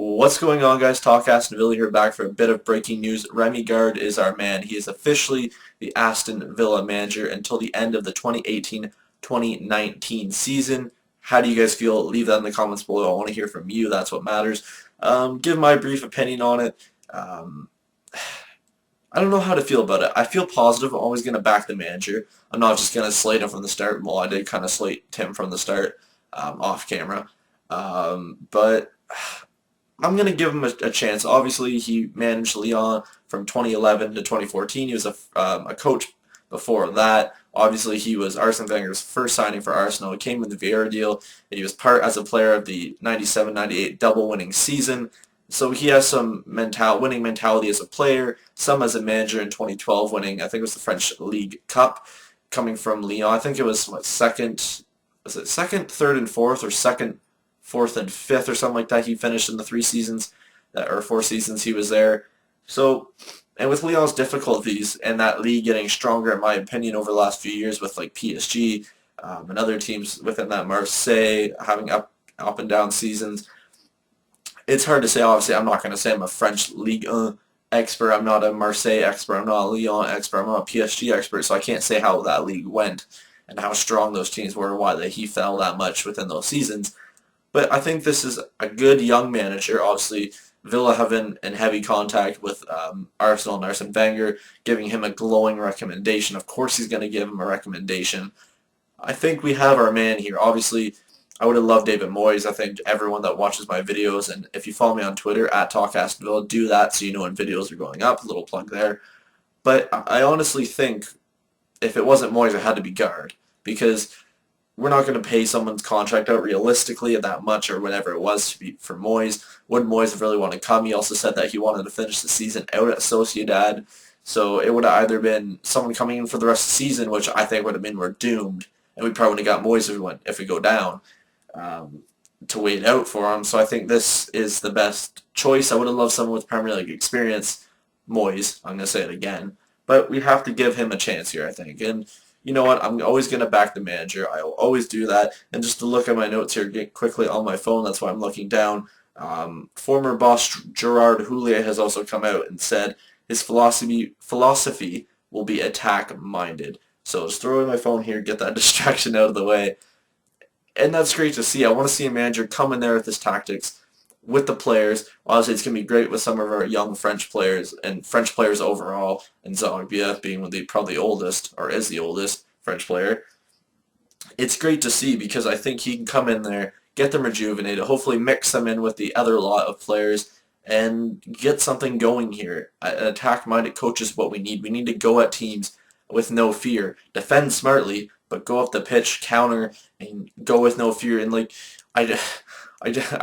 What's going on, guys? TalkAstonVilla here, back for a bit of breaking news. Remi Garde is our man. He is officially the Aston Villa manager until the end of the 2018-2019 season. How do you guys feel? Leave that in the comments below. I want to hear from you. That's what matters. Give my brief opinion on it. Um, I don't know how to feel about it. I feel positive. I'm always going to back the manager. I'm not just going to slate him from the start. Well, I did kind of slate Tim from the start, off camera. But I'm going to give him a chance. Obviously, he managed Lyon from 2011 to 2014. He was a coach before that. Obviously, he was Arsene Wenger's first signing for Arsenal. He came with the Vieira deal, and he was part as a player of the 97-98 double winning season. So he has some winning mentality as a player, some as a manager in 2012 winning, I think it was the French League Cup, coming from Lyon. I think it was, second, third, and fourth, or second, fourth, and fifth, or something like that. He finished in the 3 seasons, or 4 seasons he was there. So, and with Lyon's difficulties and that league getting stronger, in my opinion, over the last few years with like PSG and other teams within that, Marseille having up and down seasons, it's hard to say. Obviously, I'm not going to say I'm a French Ligue 1 expert. I'm not a Marseille expert. I'm not a Lyon expert. I'm not a PSG expert. So I can't say how that league went and how strong those teams were, why he fell that much within those seasons. But I think this is a good young manager. Obviously, Villa have been in heavy contact with Arsenal and Arsene Wenger, giving him a glowing recommendation. Of course he's going to give him a recommendation. I think we have our man here. Obviously, I would have loved David Moyes. I think everyone that watches my videos, and if you follow me on Twitter, at TalkAstonVilla, do that so you know when videos are going up. A little plug there. But I honestly think if it wasn't Moyes, it had to be Garde, because we're not going to pay someone's contract out realistically at that much or whatever it was to be for Moyes. Would Moyes have really wanted to come? He also said that he wanted to finish the season out at Sociedad. So it would have either been someone coming in for the rest of the season, which I think would have been we're doomed, and we probably would have got Moyes if we go down, to wait out for him. So I think this is the best choice. I would have loved someone with Premier League experience, Moyes. I'm going to say it again. But we have to give him a chance here, I think. And you know what? I'm always going to back the manager. I will always do that. And just to look at my notes here quickly on my phone, that's why I'm looking down. Former boss Gerard Houllier has also come out and said his philosophy will be attack-minded. So just throw in my phone here, get that distraction out of the way. And that's great to see. I want to see a manager come in there with his tactics, with the players. Obviously, it's going to be great with some of our young French players and French players overall, and Zogbia being probably the oldest, or is the oldest, French player. It's great to see because I think he can come in there, get them rejuvenated, hopefully mix them in with the other lot of players, and get something going here. An attack-minded coach is what we need. We need to go at teams with no fear. Defend smartly, but go up the pitch, counter, and go with no fear. And I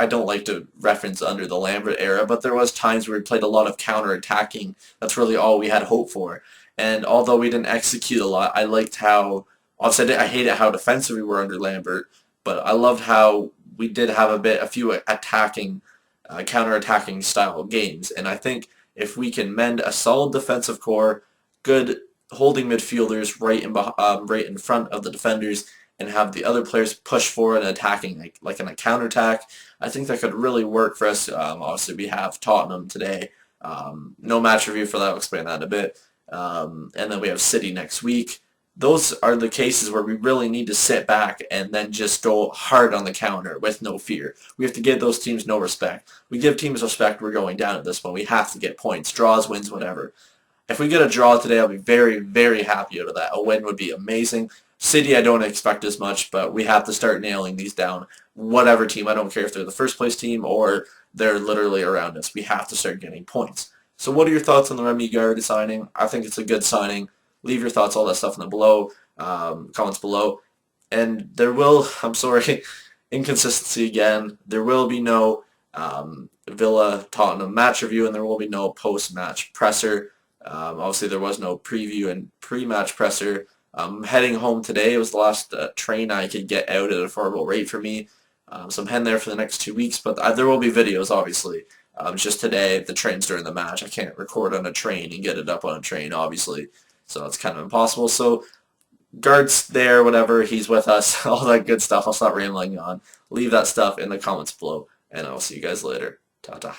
don't like to reference under the Lambert era, but there was times where we played a lot of counter-attacking. That's really all we had hope for. And although we didn't execute a lot, I liked how, obviously I hated how defensive we were under Lambert, but I loved how we did have a few attacking, counter-attacking style games. And I think if we can mend a solid defensive core, good holding midfielders right in front of the defenders, and have the other players push forward and attacking like in a counterattack, I think that could really work for us. Obviously, we have Tottenham today. No match review for that. I'll explain that in a bit. And then we have City next week. Those are the cases where we really need to sit back and then just go hard on the counter with no fear. We have to give those teams no respect. We give teams respect, we're going down at this point. We have to get points, draws, wins, whatever. If we get a draw today, I'll be very, very happy out of that. A win would be amazing. City, I don't expect as much, but we have to start nailing these down. Whatever team, I don't care if they're the first place team or they're literally around us. We have to start getting points. So what are your thoughts on the Remi Garde signing? I think it's a good signing. Leave your thoughts, all that stuff in the comments below. And there will, I'm sorry, inconsistency again. There will be no Villa Tottenham match review, and there will be no post-match presser. Obviously, there was no preview and pre-match presser. Heading home today. It was the last train I could get out at an affordable rate for me. So I'm heading there for the next 2 weeks, but there will be videos, obviously. It's just today, the train's during the match. I can't record on a train and get it up on a train, obviously. So it's kind of impossible. So Garde's there, whatever. He's with us. All that good stuff. I'll stop rambling on. Leave that stuff in the comments below, and I'll see you guys later. Ta-ta.